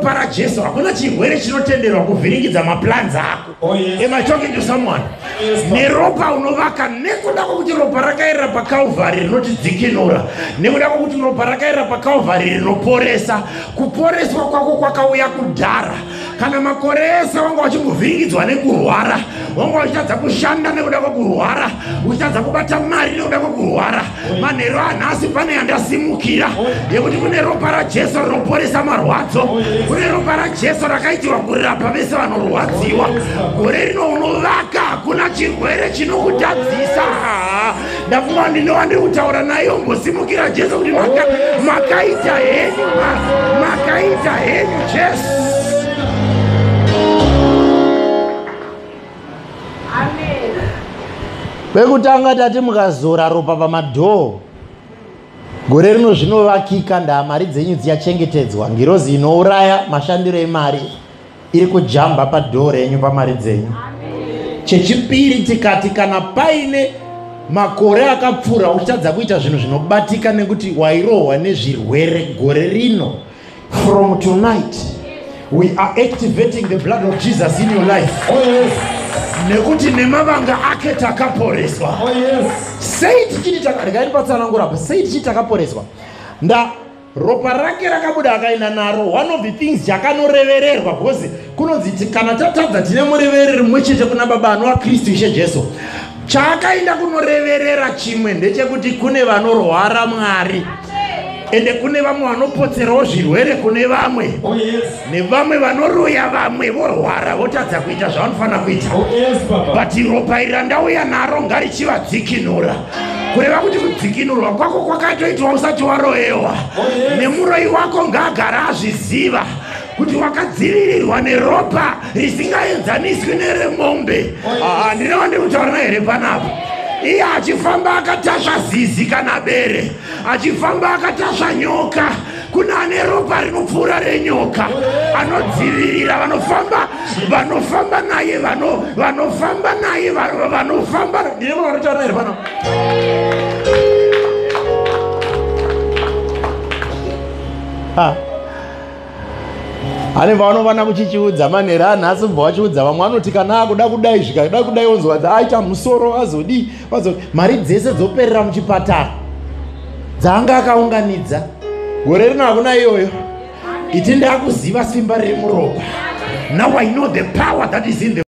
neropa raJesu hakuna chirwere chinotenderwa kuvhiringidza maplans ako. Am I talking to someone? Neropa unovaka nekuda kwokuti ropa rakaira paKalvari rinotidzikinura, nekuda kwokuti ropa rakaira paKalvari rinoporesa. Kuporeswa kwako kwakauya kudhara. Kana makore ese wanga wachimuvhiringidzwa nekurwara, wanga wachitadza kushanda nekuda kwekurwara, uchitadza kubata mari nekuda kwekurwara, manheru anhasi pane yandasimukira yekuti kune ropa raJesu rinoporesa marwadzo, kune ropa raJesu rakaitirwa kurapa vese vanorwadziwa. Gore rino unovaka, hakuna chirwere chinokutadzisa. Ndafunga ndinova ndiri kutaura naye ungosimukira Jesu kuti makaita henyu, makaita henyu Jesu. Bekutanga tati mukazora ropa pamadhoo, gore rino zvinovakika, mari dzenyu dziyachengetedzwa. Ngirozi inouraya mashandiro emari iri kujamba padhoo renyu pamari dzenyu. Chechipiri tikati kana paine makore akapfuura uchitadza kuita zvinhu zvinobatika nekuti wairohwa nezvirwere, gore rino, from tonight we are activating the blood of Jesus in your life. Nekuti nemavanga ake takaporeswa. Sei tichiti takaporeswa. Sei tichiti takaporeswa. Ropa rake rakabuda akaenda naro. One of the things jakanorevererwa because kunonzi kana tatadza tine murevereri mumwe chete kuna Baba anova Kristu Ishe Jesu. Chaakaenda kunoreverera chimwe ndechekuti kune vanorwara Mwari. Ende kune vamwe vanopotserawo zvirwere kune vamwe. Nevamwe vanoroya vamwe vorwara votadza kuita zvavanofanira kuita. But ropa iri randauya naro ngarichivadzikinura. Kureva kuti kudzikinurwa kwako kwakatoitwa usati waroyewa. Nemuroyi wako ngaagara azviziva kuti wakadzivirirwa neropa risingaenzaniswi neremombe. Ndinova ndiri kutaura here panapa. Iye achifamba akatasva zizi kana bere, achifamba akatasva nyoka, kuna ane ropa rinopfuura renyoka, anodzivirira vanofamba naye, vanofamba naye, vanofamba. Ndine munhu anotaura here pano. Ane vanovana kuchichiudza manheri anhasi mbva vachiudza vamwe vanoti kana akuda kudai zvikada kudai onzwa aita musoro azodi mari dzese dzoperera muchipatara dzaanga akaunganidza. Gore rino hakuna iyoyo. Iti ndakuziva simba riri muropa. Now I know the power that is in the